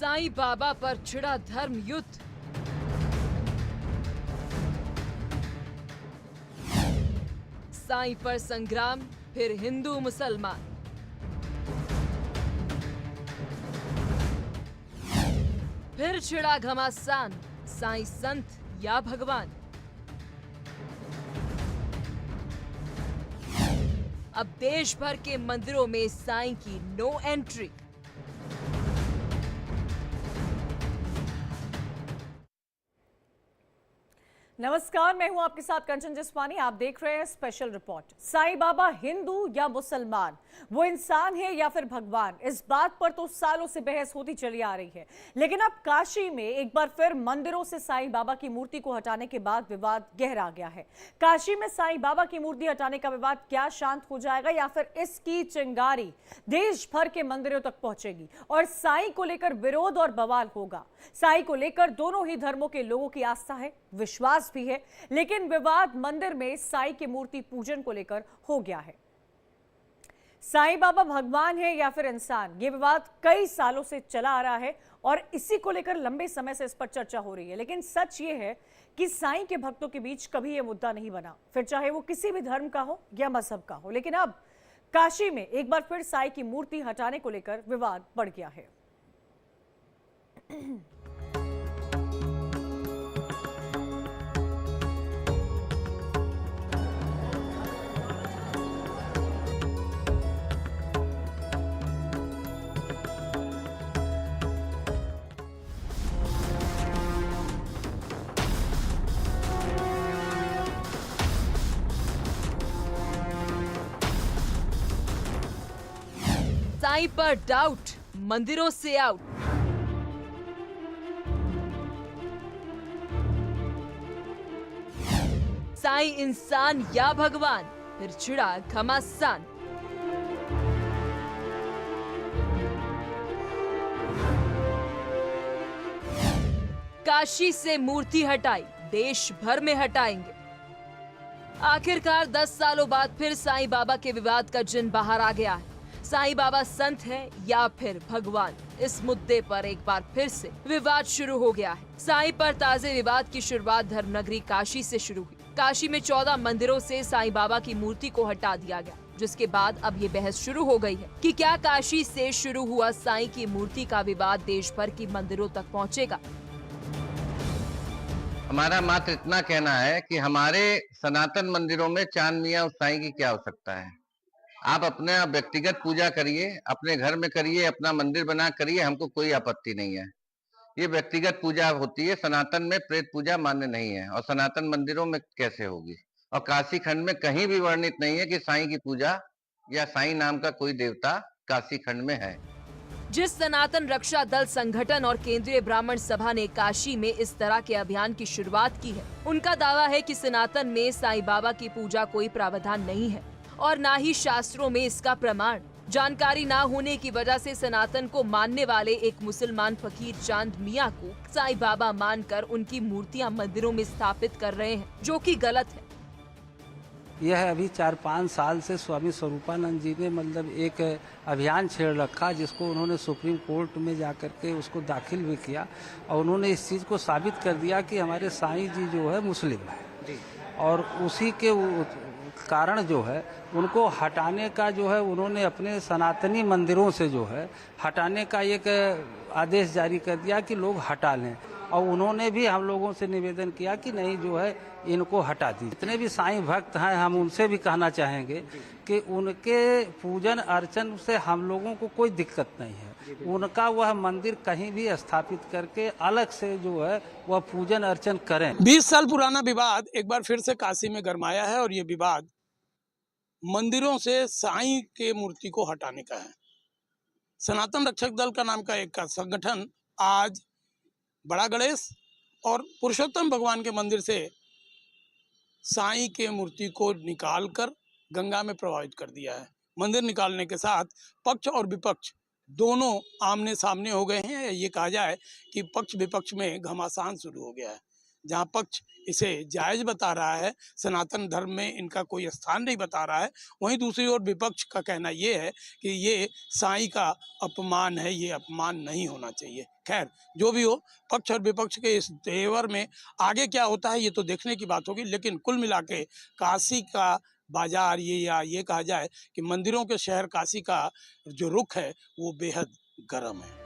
साईं बाबा पर छिड़ा धर्म युद्ध। साईं पर संग्राम, फिर हिंदू मुसलमान। फिर छिड़ा घमासान, साईं संत या भगवान। अब देश भर के मंदिरों में साईं की नो एंट्री। नमस्कार, मैं हूं आपके साथ कंचन जसवानी। आप देख रहे हैं स्पेशल रिपोर्ट। साईं बाबा हिंदू या मुसलमान, वो इंसान है या फिर भगवान, इस बात पर तो सालों से बहस होती चली आ रही है। लेकिन अब काशी में एक बार फिर मंदिरों से साईं बाबा की मूर्ति को हटाने के बाद विवाद गहरा गया है। काशी में साईं बाबा की मूर्ति हटाने का विवाद क्या शांत हो जाएगा या फिर इसकी चिंगारी देश भर के मंदिरों तक पहुंचेगी और साईं को लेकर विरोध और बवाल होगा। साईं को लेकर दोनों ही धर्मों के लोगों की आस्था है, विश्वास भी है, लेकिन विवाद मंदिर में साईं की मूर्ति पूजन को लेकर हो गया है। साईं बाबा भगवान है या फिर इंसान, यह विवाद कई सालों से चला आ रहा है और इसी को लेकर लंबे समय से इस पर चर्चा हो रही है। लेकिन सच यह है कि साईं के भक्तों के बीच कभी यह मुद्दा नहीं बना, फिर चाहे वो किसी भी धर्म का हो या मजहब का हो। लेकिन अब काशी में एक बार फिर साईं की मूर्ति हटाने को लेकर विवाद बढ़ गया है। साईं पर डाउट, मंदिरों से आउट। साईं इंसान या भगवान, फिर छिड़ा घमासान। काशी से मूर्ति हटाई, देश भर में हटाएंगे। आखिरकार 10 सालों बाद फिर साईं बाबा के विवाद का जिन बाहर आ गया है। साईं बाबा संत है या फिर भगवान, इस मुद्दे पर एक बार फिर से विवाद शुरू हो गया है। साईं पर ताजे विवाद की शुरुआत धर्मनगरी काशी से शुरू हुई। काशी में 14 मंदिरों से साईं बाबा की मूर्ति को हटा दिया गया, जिसके बाद अब ये बहस शुरू हो गई है कि क्या काशी से शुरू हुआ साईं की मूर्ति का विवाद देश भर के मंदिरों तक पहुँचेगा। हमारा मात्र इतना कहना है कि हमारे सनातन मंदिरों में चांद मियां उस साईं की क्या आवश्यकता है। आप अपने व्यक्तिगत पूजा करिए, अपने घर में करिए, अपना मंदिर बना करिए, हमको कोई आपत्ति नहीं है। ये व्यक्तिगत पूजा होती है, सनातन में प्रेत पूजा मान्य नहीं है और सनातन मंदिरों में कैसे होगी। और काशी खंड में कहीं भी वर्णित नहीं है कि साईं की पूजा या साईं नाम का कोई देवता काशी खंड में है। जिस सनातन रक्षा दल संगठन और केंद्रीय ब्राह्मण सभा ने काशी में इस तरह के अभियान की शुरुआत की है, उनका दावा है कि सनातन में साईं बाबा की पूजा कोई प्रावधान नहीं है और ना ही शास्त्रों में इसका प्रमाण। जानकारी ना होने की वजह से सनातन को मानने वाले एक मुसलमान फकीर चांद मियां को साईं बाबा मानकर उनकी मूर्तियां मंदिरों में स्थापित कर रहे हैं, जो कि गलत है। यह अभी 4-5 साल से स्वामी स्वरूपानंद जी ने मतलब एक अभियान छेड़ रखा, जिसको उन्होंने सुप्रीम कोर्ट में जाकर के उसको दाखिल भी किया और उन्होंने इस चीज़ को साबित कर दिया कि हमारे साईं जी जो है मुस्लिम है और उसी के कारण जो है उनको हटाने का जो है उन्होंने अपने सनातनी मंदिरों से जो है हटाने का एक आदेश जारी कर दिया कि लोग हटा लें। और उन्होंने भी हम लोगों से निवेदन किया कि नहीं जो है इनको हटा दी। जितने भी साईं भक्त हैं हम उनसे भी कहना चाहेंगे कि उनके पूजन अर्चन से हम लोगों को कोई दिक्कत नहीं है। उनका वह मंदिर कहीं भी स्थापित करके अलग से जो है वह पूजन अर्चन करें। 20 साल पुराना विवाद एक बार फिर से काशी में गरमाया है और ये विवाद मंदिरों से साईं के मूर्ति को हटाने का है। सनातन रक्षक दल का नाम का एक संगठन आज बड़ा गणेश और पुरुषोत्तम भगवान के मंदिर से साईं के मूर्ति को निकालकर गंगा में प्रवाहित कर दिया है। मंदिर निकालने के साथ पक्ष और विपक्ष दोनों आमने सामने हो गए हैं। ये कहा जाए कि पक्ष विपक्ष में घमासान शुरू हो गया है। जहां पक्ष इसे जायज बता रहा है, सनातन धर्म में इनका कोई स्थान नहीं बता रहा है, वहीं दूसरी ओर विपक्ष का कहना ये है कि ये साईं का अपमान है, ये अपमान नहीं होना चाहिए। खैर जो भी हो, पक्ष और विपक्ष के इस तेवर में आगे क्या होता है ये तो देखने की बात होगी, लेकिन कुल मिला के काशी का बाजार ये कहा जाए कि मंदिरों के शहर काशी का जो रुख है वो बेहद गर्म है।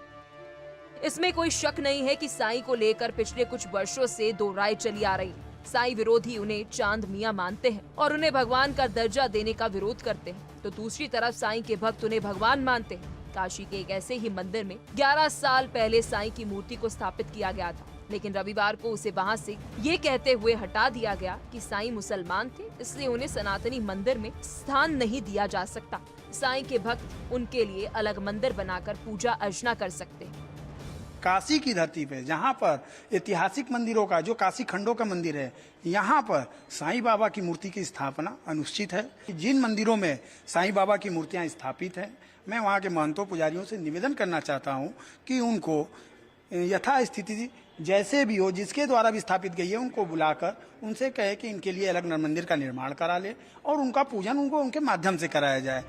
इसमें कोई शक नहीं है कि साईं को लेकर पिछले कुछ वर्षों से दो राय चली आ रही है। साईं विरोधी उन्हें चांद मियां मानते हैं और उन्हें भगवान का दर्जा देने का विरोध करते हैं, तो दूसरी तरफ साईं के भक्त उन्हें भगवान मानते हैं। काशी के एक ऐसे ही मंदिर में 11 साल पहले साईं की मूर्ति को स्थापित किया गया था, लेकिन रविवार को उसे वहां से ये कहते हुए हटा दिया गया कि साईं मुसलमान थे, इसलिए उन्हें सनातनी मंदिर में स्थान नहीं दिया जा सकता। साईं के भक्त उनके लिए अलग मंदिर बनाकर पूजा अर्चना कर सकते हैं। काशी की धरती पे जहाँ पर ऐतिहासिक मंदिरों का जो काशी खंडों का मंदिर है, यहाँ पर साईं बाबा की मूर्ति की स्थापना अनुचित है। जिन मंदिरों में साईं बाबा की मूर्तियाँ स्थापित हैं, मैं वहाँ के महंतों पुजारियों से निवेदन करना चाहता हूँ कि उनको यथास्थिति जैसे भी हो, जिसके द्वारा भी स्थापित गई है, उनको बुलाकर उनसे कहे कि इनके लिए अलग मंदिर का निर्माण करा ले और उनका पूजन उनको उनके माध्यम से कराया जाए।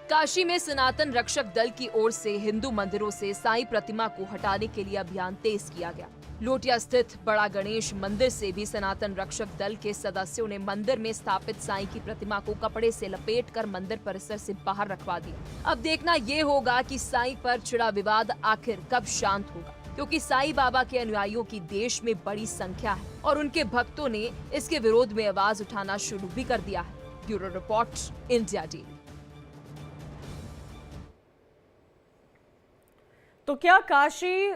काशी में सनातन रक्षक दल की ओर से हिंदू मंदिरों से साईं प्रतिमा को हटाने के लिए अभियान तेज किया गया। लोटिया स्थित बड़ा गणेश मंदिर से भी सनातन रक्षक दल के सदस्यों ने मंदिर में स्थापित साईं की प्रतिमा को कपड़े से लपेटकर मंदिर परिसर से बाहर रखवा दिया। अब देखना ये होगा कि साईं पर छिड़ा विवाद आखिर कब शांत होगा, क्योंकि साईं बाबा के अनुयायियों की देश में बड़ी संख्या है और उनके भक्तों ने इसके विरोध में आवाज उठाना शुरू भी कर दिया है। Bureau report, India daily. तो क्या काशी